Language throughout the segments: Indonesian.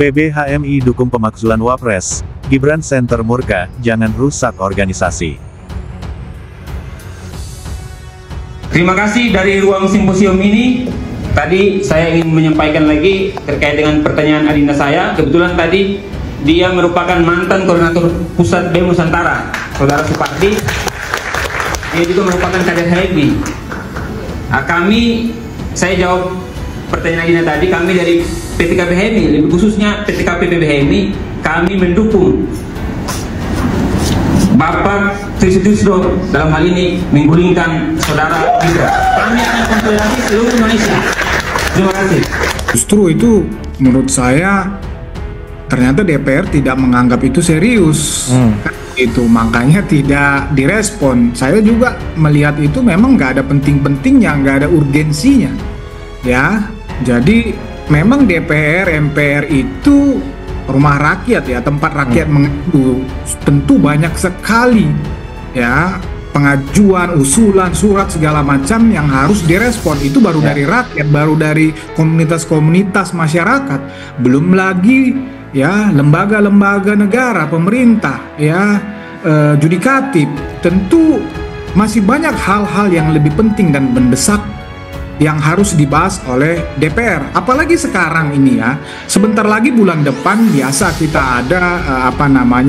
PBHMI dukung pemakzulan Wapres, Gibran Center murka, jangan rusak organisasi. Terima kasih dari ruang simposium ini. Tadi saya ingin menyampaikan lagi terkait dengan pertanyaan adinda saya. Kebetulan tadi dia merupakan mantan koordinator pusat BEM Nusantara, Saudara Supardi. Dia juga merupakan kader HMI. Saya jawab pertanyaan adinda tadi. Kami dari PTKP HMI, lebih khususnya PTKP PBHMI, kami mendukung Bapak Trisutrisno dalam hal ini menggulingkan Saudara Gibran. Kami akan konsolidasi seluruh Indonesia. Terima kasih. Justru itu menurut saya ternyata DPR tidak menganggap itu serius. Itu makanya tidak direspon. Saya juga melihat itu memang nggak ada penting-pentingnya, nggak ada urgensinya. Ya, jadi memang DPR, MPR itu rumah rakyat ya, tempat rakyat mengadu. Tentu banyak sekali ya pengajuan, usulan, surat segala macam yang harus direspon. Itu baru dari rakyat, baru dari komunitas-komunitas masyarakat. Belum lagi ya lembaga-lembaga negara, pemerintah ya, judikatif. Tentu masih banyak hal-hal yang lebih penting dan mendesak yang harus dibahas oleh DPR. Apalagi sekarang ini ya, sebentar lagi bulan depan biasa kita ada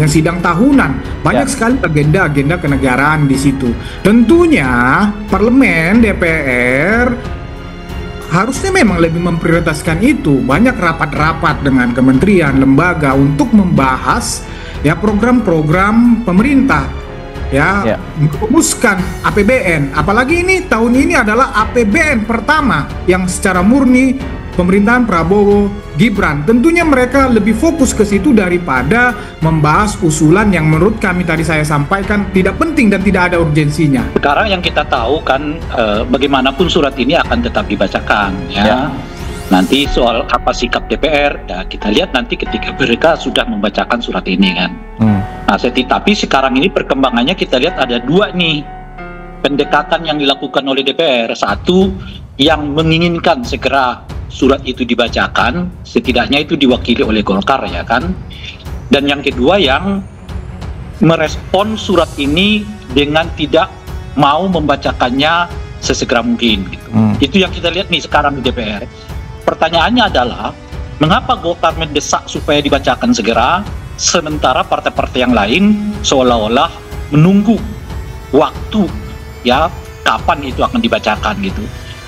sidang tahunan. Banyak sekali agenda-agenda kenegaraan di situ. Tentunya parlemen DPR harusnya memang lebih memprioritaskan itu. Banyak rapat-rapat dengan kementerian, lembaga untuk membahas ya program-program pemerintah. Merumuskan APBN, apalagi ini tahun ini adalah APBN pertama yang secara murni pemerintahan Prabowo Gibran. Tentunya mereka lebih fokus ke situ daripada membahas usulan yang menurut kami tadi saya sampaikan tidak penting dan tidak ada urgensinya. Sekarang yang kita tahu kan bagaimanapun surat ini akan tetap dibacakan ya. Nanti soal apa sikap DPR ya kita lihat nanti ketika mereka sudah membacakan surat ini kan. Nah, tapi sekarang ini perkembangannya kita lihat ada dua nih pendekatan yang dilakukan oleh DPR. Satu yang menginginkan segera surat itu dibacakan, setidaknya itu diwakili oleh Golkar ya kan. Dan yang kedua yang merespon surat ini dengan tidak mau membacakannya sesegera mungkin gitu. Itu yang kita lihat nih sekarang di DPR. Pertanyaannya adalah mengapa Golkar mendesak supaya dibacakan segera, sementara partai-partai yang lain seolah-olah menunggu waktu ya kapan itu akan dibacakan gitu.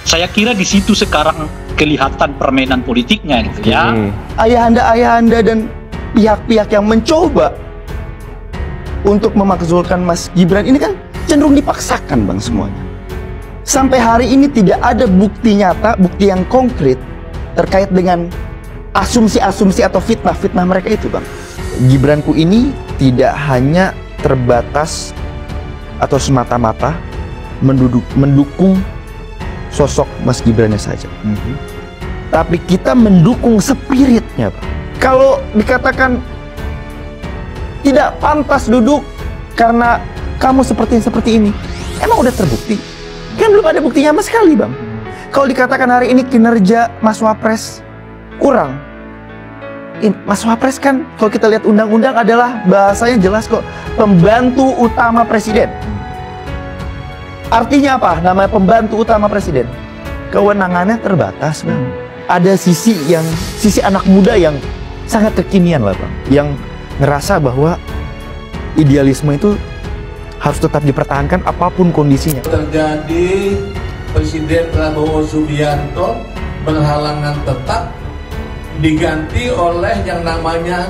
Saya kira di situ sekarang kelihatan permainan politiknya gitu ya. Ayahanda dan pihak-pihak yang mencoba untuk memakzulkan Mas Gibran ini kan cenderung dipaksakan Bang semuanya. Sampai hari ini tidak ada bukti nyata, bukti yang konkret terkait dengan asumsi-asumsi atau fitnah-fitnah mereka itu Bang. Gibranku ini tidak hanya terbatas atau semata-mata mendukung sosok Mas Gibrannya saja. Tapi kita mendukung spiritnya Bang. Kalau dikatakan tidak pantas duduk karena kamu seperti ini, emang udah terbukti? Kan belum ada buktinya sama sekali Bang. Kalau dikatakan hari ini kinerja Mas Wapres kurang, Mas Wapres kan kalau kita lihat undang-undang adalah bahasanya jelas kok, pembantu utama presiden. Artinya apa? Namanya pembantu utama presiden, kewenangannya terbatas Bang. Ada sisi anak muda yang sangat kekinian lah Bang, yang ngerasa bahwa idealisme itu harus tetap dipertahankan apapun kondisinya. Terjadi Presiden Prabowo Subianto berhalangan tetap diganti oleh yang namanya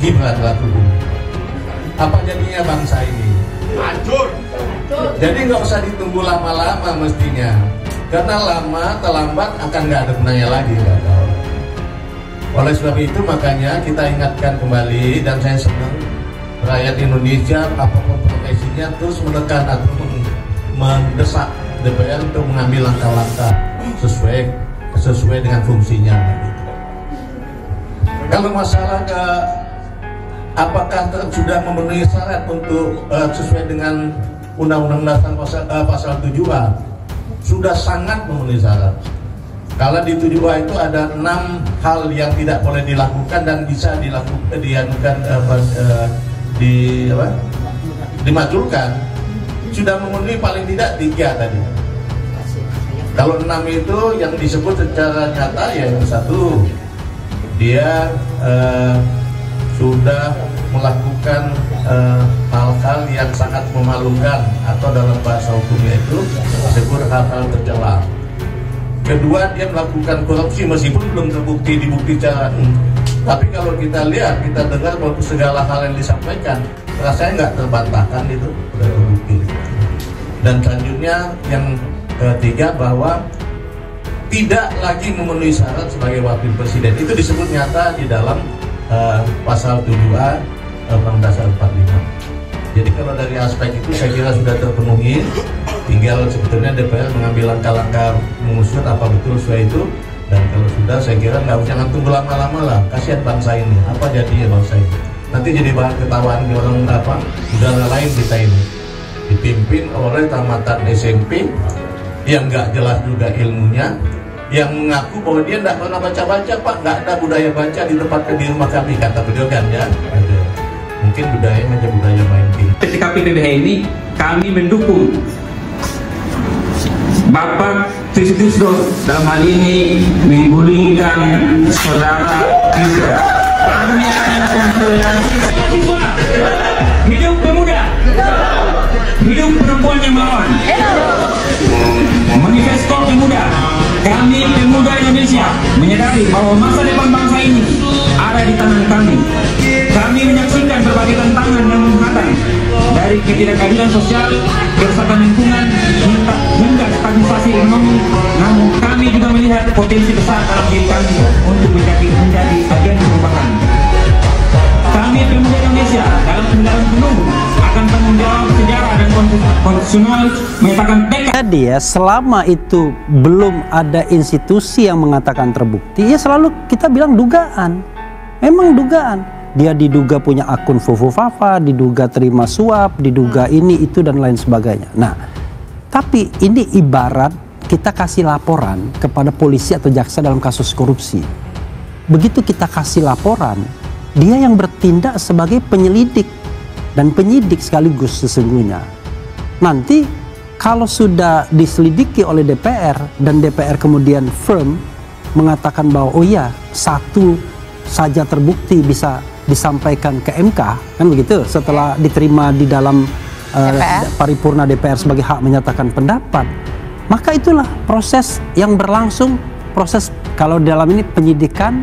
Gibran Rakebumi. Apa jadinya bangsa ini? Hancur. Jadi nggak usah ditunggu lama-lama mestinya, karena lama terlambat akan nggak ada gunanya lagi. Oleh sebab itu makanya kita ingatkan kembali, dan saya senang rakyat Indonesia apapun profesinya terus menekan atau mendesak DPR untuk mengambil langkah-langkah sesuai dengan fungsinya. Kalau masalah apakah sudah memenuhi syarat untuk sesuai dengan Undang-Undang Dasar pasal 7A, sudah sangat memenuhi syarat. Kalau di 7A itu ada 6 hal yang tidak boleh dilakukan dan bisa dimajulkan, sudah memenuhi paling tidak 3 tadi. Kalau 6 itu yang disebut secara nyata ya, yang 1 dia sudah melakukan hal-hal yang sangat memalukan atau dalam bahasa hukumnya itu disebut hal-hal tercela. Kedua, dia melakukan korupsi meskipun belum dibukti secara tapi kalau kita lihat, kita dengar bahwa segala hal yang disampaikan rasanya nggak terbantahkan, itu sudah terbukti. Dan selanjutnya yang ketiga, bahwa tidak lagi memenuhi syarat sebagai wakil presiden. Itu disebut nyata di dalam pasal 7A Undang-Undang Dasar 45. Jadi kalau dari aspek itu saya kira sudah terpenuhi. Tinggal sebetulnya DPR mengambil langkah-langkah mengusut apa betul sesuai itu. Dan kalau sudah, saya kira nggak usah tunggu lama-lama lah. Kasihan bangsa ini. Apa jadinya bangsa ini? Nanti jadi bahan ketawaan di orang negara lain kita ini. Dipimpin oleh tamatan SMP yang nggak jelas juga ilmunya, yang mengaku bahwa dia nggak pernah baca-baca, Pak, nggak ada budaya baca di tempat di rumah kami, kata beliau kan ya. Ada. Mungkin budayanya hanya budaya main game. Ketika PPBH ini kami mendukung Bapak Trisno dalam hal ini menggulingkan saudara Gibran. Kami akan konsolidasi hidup pemuda, hidup perempuan yang melawan. Manifesto pemuda, kami pemuda Indonesia menyadari bahwa masa depan bangsa ini ada di tangan kami. Kami menyaksikan berbagai tantangan yang menghantam, dari ketidakadilan sosial, kerusakan lingkungan, hingga stagnasi ekonomi. Namun kami juga melihat potensi besar dalam diri kami untuk menjadi bagian perubahan. Kami pemuda Indonesia dalam kendaraan penuh akan tanggung jawab sejarah dan konstitusional menyatakan tekad. Jadi ya, selama itu belum ada institusi yang mengatakan terbukti, ya selalu kita bilang dugaan. Memang dugaan. Dia diduga punya akun Fufu-Fafa, diduga terima suap, diduga ini, itu, dan lain sebagainya. Nah, tapi ini ibarat kita kasih laporan kepada polisi atau jaksa dalam kasus korupsi. Begitu kita kasih laporan, dia yang bertindak sebagai penyelidik dan penyidik sekaligus sesungguhnya. Nanti kalau sudah diselidiki oleh DPR dan DPR kemudian firm mengatakan bahwa oh ya, satu saja terbukti bisa disampaikan ke MK, kan begitu, setelah diterima di dalam paripurna DPR sebagai hak menyatakan pendapat, maka itulah proses yang berlangsung, proses kalau dalam ini penyelidikan,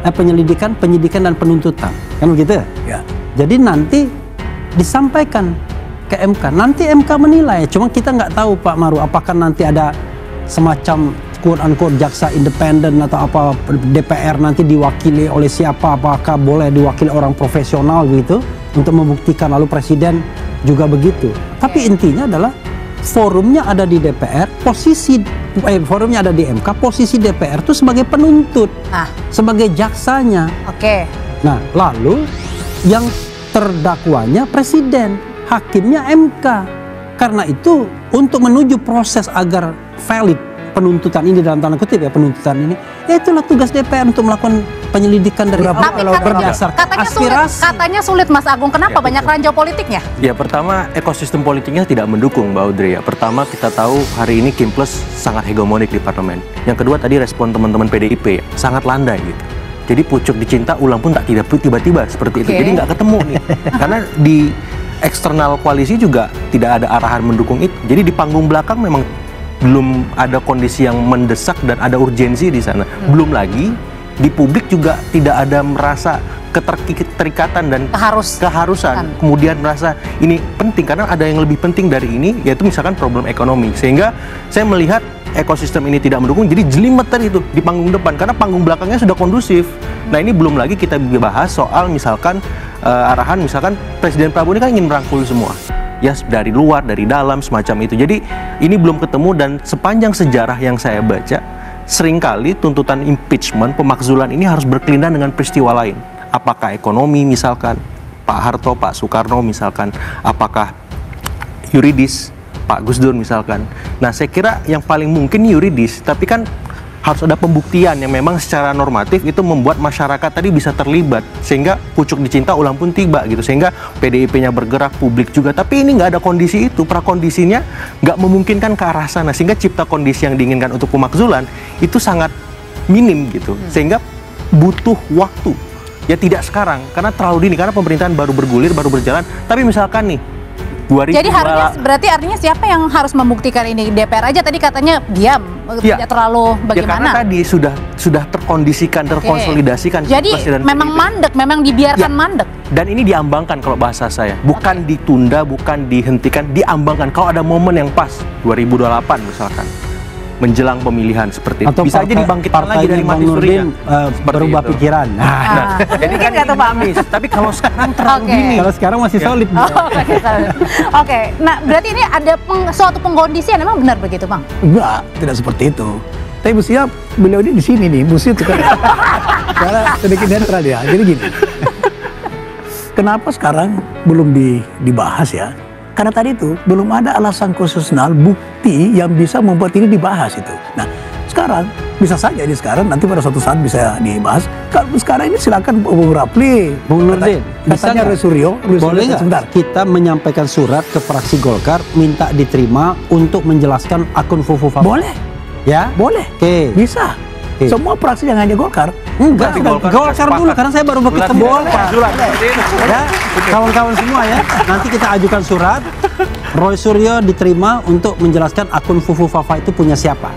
dan penuntutan, kan begitu ya. Jadi nanti disampaikan ke MK, nanti MK menilai. Cuma kita nggak tahu Pak Maru, apakah nanti ada semacam quote-unquote jaksa independen atau apa, DPR nanti diwakili oleh siapa, apakah boleh diwakili orang profesional gitu untuk membuktikan, lalu presiden juga begitu. Tapi intinya adalah forumnya ada di DPR, forumnya ada di MK, posisi DPR itu sebagai penuntut, sebagai jaksanya. Oke. Nah, lalu yang terdakwanya presiden, hakimnya MK. Karena itu untuk menuju proses agar valid penuntutan ini, dalam tanda kutip ya, penuntutan ini, ya itulah tugas DPR untuk melakukan penyelidikan dari berdasarkan aspirasi. Katanya sulit Mas Agung, kenapa? Banyak ranjau politiknya? Ya, pertama ekosistem politiknya tidak mendukung Mbak Audrey ya. Pertama kita tahu hari ini Kim Plus sangat hegemonik di parlemen. Yang kedua tadi respon teman-teman PDIP ya, sangat landai gitu. Jadi pucuk dicinta ulang pun tak tiba-tiba seperti itu. Jadi nggak ketemu nih. Karena di eksternal koalisi juga tidak ada arahan mendukung itu. Jadi di panggung belakang memang belum ada kondisi yang mendesak dan ada urgensi di sana. Belum lagi di publik juga tidak ada merasa keterikatan dan keharusan. Kemudian merasa ini penting karena ada yang lebih penting dari ini, yaitu misalkan problem ekonomi. Sehingga saya melihat ekosistem ini tidak mendukung, jadi jelimeter itu di panggung depan karena panggung belakangnya sudah kondusif. Nah, ini belum lagi kita bahas soal misalkan arahan misalkan Presiden Prabowo ini kan ingin merangkul semua. Ya, dari luar, dari dalam, semacam itu. Jadi ini belum ketemu, dan sepanjang sejarah yang saya baca, seringkali tuntutan impeachment, pemakzulan ini harus berkelindan dengan peristiwa lain. Apakah ekonomi misalkan, Pak Harto, Pak Soekarno misalkan, apakah yuridis, Pak Gus Dur misalkan. Nah, saya kira yang paling mungkin yuridis, tapi kan harus ada pembuktian yang memang secara normatif itu membuat masyarakat tadi bisa terlibat, sehingga pucuk dicinta ulang pun tiba gitu, sehingga PDIP-nya bergerak, publik juga. Tapi ini nggak ada kondisi itu, prakondisinya nggak memungkinkan ke arah sana, sehingga cipta kondisi yang diinginkan untuk pemakzulan itu sangat minim gitu, sehingga butuh waktu. Ya tidak sekarang, karena terlalu dini, karena pemerintahan baru bergulir, baru berjalan. Tapi misalkan nih, jadi berarti artinya siapa yang harus membuktikan ini? DPR aja tadi katanya diam, tidak terlalu bagaimana? Ya karena tadi sudah terkondisikan, terkonsolidasikan. Jadi memang mandek, memang dibiarkan mandek. Dan ini diambangkan kalau bahasa saya, bukan ditunda, bukan dihentikan, diambangkan. Kalau ada momen yang pas, 2028 misalkan, menjelang pemilihan seperti itu, bisa aja dibangkitkan lagi dari mati surinya, berubah pikiran. Jadi kan nggak dinamis. Tapi kalau sekarang terlalu dini. Kalau sekarang masih solid. Oke, nah berarti ini ada suatu pengkondisian, emang benar begitu, Bang? Enggak, tidak seperti itu. Tapi mestinya beliau ini di sini nih, mesti karena sedikit netral ya. Jadi gini, kenapa sekarang belum dibahas ya? Karena tadi itu belum ada alasan konstitusional bukti yang bisa membuat ini dibahas itu. Nah, sekarang bisa saja ini sekarang, nanti pada suatu saat bisa dibahas. Kalau sekarang ini silakan Bung Rapli, Bung Nurdin, katanya Resurio, boleh nggak kita menyampaikan surat ke fraksi Golkar minta diterima untuk menjelaskan akun Fufu Fafa? Boleh. Ya? Boleh. Bisa. Semua fraksi yang hanya Golkar. Enggak, Golkar dulu, karena saya baru ketemu Golkar. Ya, kawan-kawan semua ya, nanti kita ajukan surat, Roy Suryo diterima untuk menjelaskan akun Fufu Fafa itu punya siapa.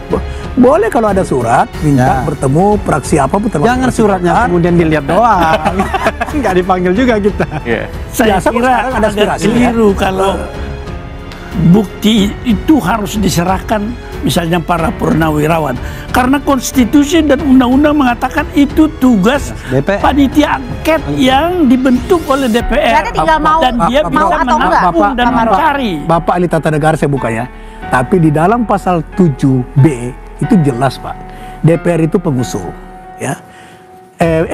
Boleh kalau ada surat, minta bertemu fraksi apa pun. Jangan suratnya kemudian dilihat doang. Nggak dipanggil juga kita. Saya kira agak keliru kalau bukti itu harus diserahkan misalnya para purnawirawan, karena konstitusi dan undang-undang mengatakan itu tugas panitia angket yang dibentuk oleh DPR. Dan dia bisa menampung dan mencari. Bapak ahli tata negara saya buka ya, tapi di dalam pasal 7B itu jelas Pak, DPR itu pengusul ya,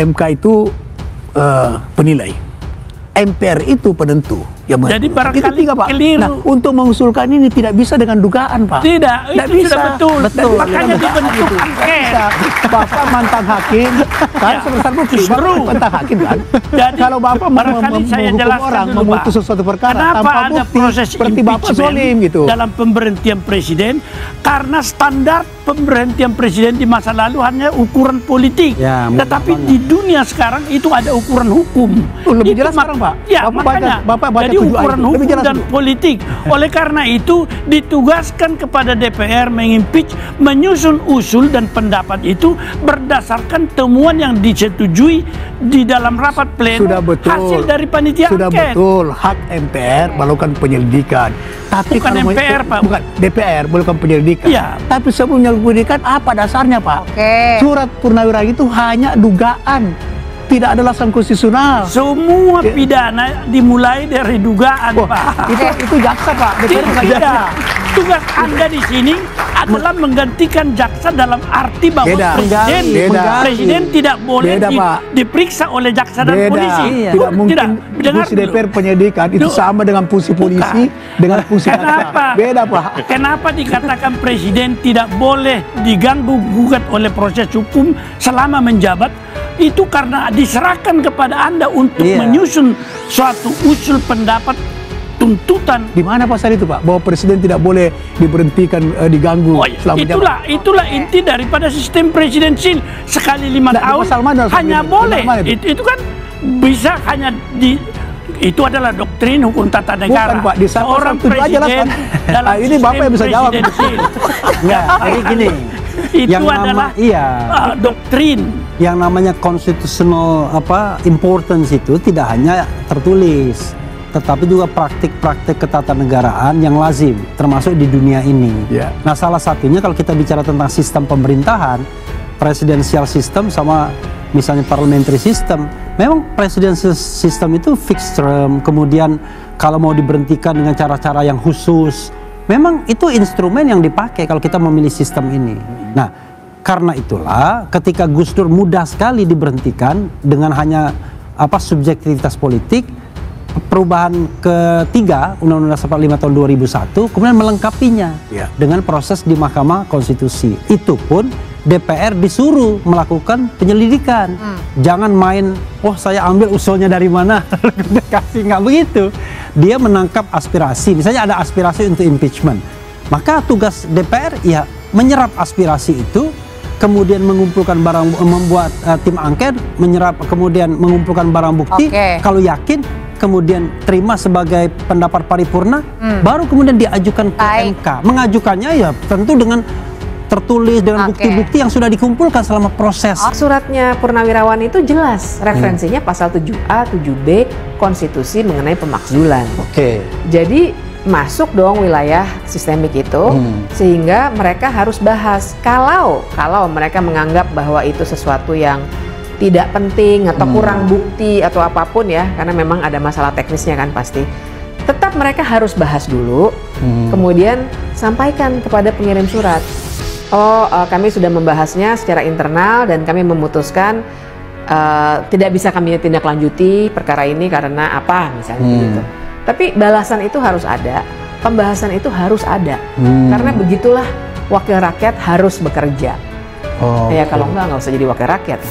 MK itu penilai, MPR itu penentu. Ya, jadi barangkali keliru. Nah, untuk mengusulkan ini tidak bisa dengan dugaan, Pak. Tidak itu bisa. Sudah betul. Makanya dibentuk angket. Bapak mantan hakim, kan sebesar bukti. Bapak mantan hakim kan. Jadi kalau Bapak menghukum orang, memutus sesuatu perkara tanpa ada bukti, proses seperti Bapak zolim gitu. Dalam pemberhentian presiden, karena standar pemberhentian presiden di masa lalu hanya ukuran politik. Ya, tetapi di dunia sekarang itu ada ukuran hukum. Lebih jelas sekarang, Pak. Ya, makanya. Bapak baca jadi ukuran hukum dan politik. Oleh karena itu ditugaskan kepada DPR mengimpeach, menyusun usul dan pendapat itu berdasarkan temuan yang disetujui di dalam rapat pleno. Sudah betul. Hasil dari panitia sudah angket. Betul. Hak MPR melakukan penyelidikan. Tapi bukan MPR, Pak. Bukan DPR melakukan penyelidikan. Ya. Tapi sebelum penyelidikan apa dasarnya, Pak? Surat purnawirawan itu hanya dugaan. Tidak ada alasan konstitusional. Semua pidana dimulai dari dugaan, Pak. Itu jaksa, Pak. Tidak. Tugas Anda di sini adalah menggantikan jaksa dalam arti bahwa presiden tidak boleh diperiksa oleh jaksa dan polisi. Tidak mungkin fungsi DPR penyelidikan itu sama dengan fungsi polisi dengan fungsi jaksa. Beda, Pak. Kenapa dikatakan presiden tidak boleh diganggu gugat oleh proses hukum selama menjabat? Itu karena diserahkan kepada Anda untuk menyusun suatu usul pendapat tuntutan. Di mana pasal itu, Pak? Bahwa presiden tidak boleh diberhentikan, diganggu selama jabat. Itulah inti daripada sistem presidensil. Sekali 5 tahun hanya boleh. Itu kan bisa hanya itu adalah doktrin hukum tata negara. Bukan, Pak. Di seorang presiden dalam ini Bapak yang bisa jawab. Enggak, jadi gini. Itu adalah doktrin. Yang namanya constitutional importance itu tidak hanya tertulis, tetapi juga praktik-praktik ketatanegaraan yang lazim, termasuk di dunia ini. Nah, salah satunya kalau kita bicara tentang sistem pemerintahan, presidensial system sama misalnya parliamentary system, memang presidensial system itu fixed term, kemudian kalau mau diberhentikan dengan cara-cara yang khusus, memang itu instrumen yang dipakai kalau kita memilih sistem ini. Nah, karena itulah ketika Gus Dur mudah sekali diberhentikan dengan hanya subjektivitas politik, perubahan ketiga Undang-Undang Dasar 45 tahun 2001 kemudian melengkapinya dengan proses di Mahkamah Konstitusi. Itu pun DPR disuruh melakukan penyelidikan. Jangan main, oh saya ambil usulnya dari mana, kasih, nggak begitu. Dia menangkap aspirasi, misalnya ada aspirasi untuk impeachment. Maka tugas DPR ya menyerap aspirasi itu, kemudian mengumpulkan membuat tim angket, kemudian mengumpulkan barang bukti. Kalau yakin, kemudian terima sebagai pendapat paripurna, baru kemudian diajukan ke MK. Mengajukannya ya tentu dengan tertulis dengan bukti-bukti yang sudah dikumpulkan selama proses. Suratnya Purnawirawan itu jelas referensinya pasal 7A, 7B konstitusi mengenai pemakzulan. Jadi masuk dong wilayah sistemik itu, sehingga mereka harus bahas. Kalau mereka menganggap bahwa itu sesuatu yang tidak penting atau kurang bukti atau apapun ya, karena memang ada masalah teknisnya kan pasti. Tetap mereka harus bahas dulu, kemudian sampaikan kepada pengirim surat. Kami sudah membahasnya secara internal dan kami memutuskan tidak bisa kami tindak lanjuti perkara ini karena apa misalnya gitu. Tapi balasan itu harus ada, pembahasan itu harus ada, karena begitulah wakil rakyat harus bekerja. Ya kalau nggak usah jadi wakil rakyat.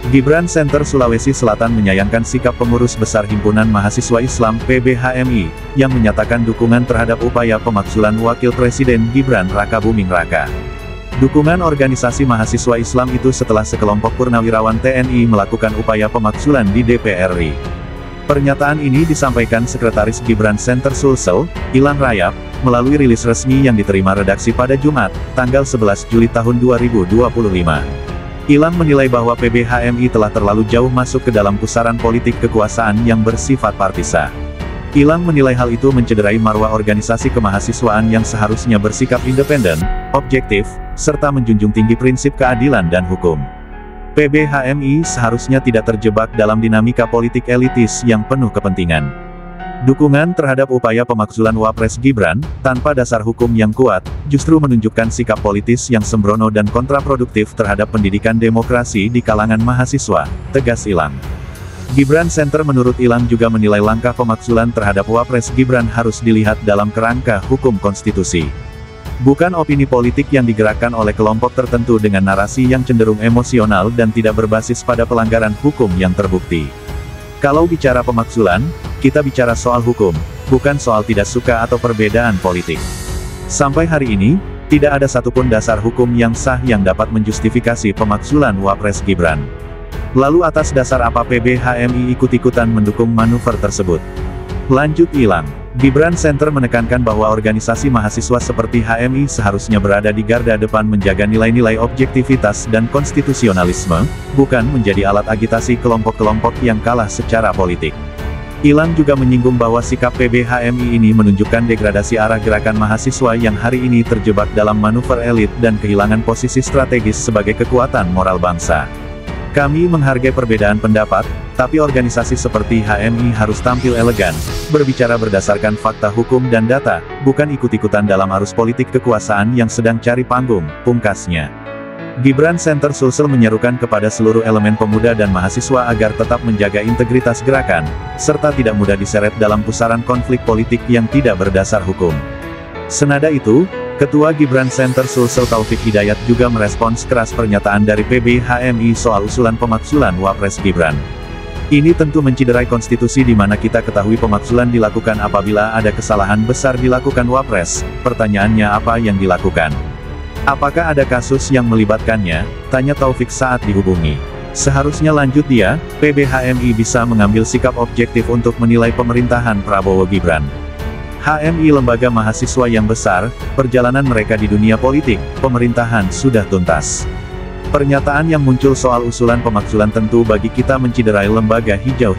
Gibran Center Sulawesi Selatan menyayangkan sikap pengurus besar Himpunan Mahasiswa Islam PBHMI, yang menyatakan dukungan terhadap upaya pemakzulan Wakil Presiden Gibran Raka Buming Raka. Dukungan organisasi mahasiswa Islam itu setelah sekelompok purnawirawan TNI melakukan upaya pemakzulan di DPR RI. Pernyataan ini disampaikan Sekretaris Gibran Center Sulsel, Ilang Rayap, melalui rilis resmi yang diterima redaksi pada Jumat, tanggal 11 Juli tahun 2025. Ilang menilai bahwa PBHMI telah terlalu jauh masuk ke dalam pusaran politik kekuasaan yang bersifat partisa. Ilang menilai hal itu mencederai marwah organisasi kemahasiswaan yang seharusnya bersikap independen, objektif, serta menjunjung tinggi prinsip keadilan dan hukum. PBHMI seharusnya tidak terjebak dalam dinamika politik elitis yang penuh kepentingan. Dukungan terhadap upaya pemakzulan Wapres Gibran, tanpa dasar hukum yang kuat, justru menunjukkan sikap politis yang sembrono dan kontraproduktif terhadap pendidikan demokrasi di kalangan mahasiswa, tegas Ilang. Gibran Center menurut Ilang juga menilai langkah pemakzulan terhadap Wapres Gibran harus dilihat dalam kerangka hukum konstitusi. Bukan opini politik yang digerakkan oleh kelompok tertentu dengan narasi yang cenderung emosional dan tidak berbasis pada pelanggaran hukum yang terbukti. Kalau bicara pemakzulan, kita bicara soal hukum, bukan soal tidak suka atau perbedaan politik. Sampai hari ini, tidak ada satupun dasar hukum yang sah yang dapat menjustifikasi pemakzulan Wapres Gibran. Lalu atas dasar apa PBHMI ikut-ikutan mendukung manuver tersebut? Lanjut Ilang, Gibran Center menekankan bahwa organisasi mahasiswa seperti HMI seharusnya berada di garda depan menjaga nilai-nilai objektivitas dan konstitusionalisme, bukan menjadi alat agitasi kelompok-kelompok yang kalah secara politik. Ilang juga menyinggung bahwa sikap PBHMI ini menunjukkan degradasi arah gerakan mahasiswa yang hari ini terjebak dalam manuver elit dan kehilangan posisi strategis sebagai kekuatan moral bangsa. Kami menghargai perbedaan pendapat, tapi organisasi seperti HMI harus tampil elegan, berbicara berdasarkan fakta hukum dan data, bukan ikut-ikutan dalam arus politik kekuasaan yang sedang cari panggung, pungkasnya. Gibran Center Sulsel menyerukan kepada seluruh elemen pemuda dan mahasiswa agar tetap menjaga integritas gerakan, serta tidak mudah diseret dalam pusaran konflik politik yang tidak berdasar hukum. Senada itu, Ketua Gibran Center Sulsel Taufik Hidayat juga merespons keras pernyataan dari PBHMI soal usulan pemakzulan Wapres Gibran. Ini tentu menciderai konstitusi di mana kita ketahui pemakzulan dilakukan apabila ada kesalahan besar dilakukan Wapres. Pertanyaannya apa yang dilakukan? Apakah ada kasus yang melibatkannya? Tanya Taufik saat dihubungi. Seharusnya lanjut dia, PBHMI bisa mengambil sikap objektif untuk menilai pemerintahan Prabowo Gibran. HMI lembaga mahasiswa yang besar, perjalanan mereka di dunia politik, pemerintahan sudah tuntas. Pernyataan yang muncul soal usulan pemakzulan tentu bagi kita menciderai lembaga hijau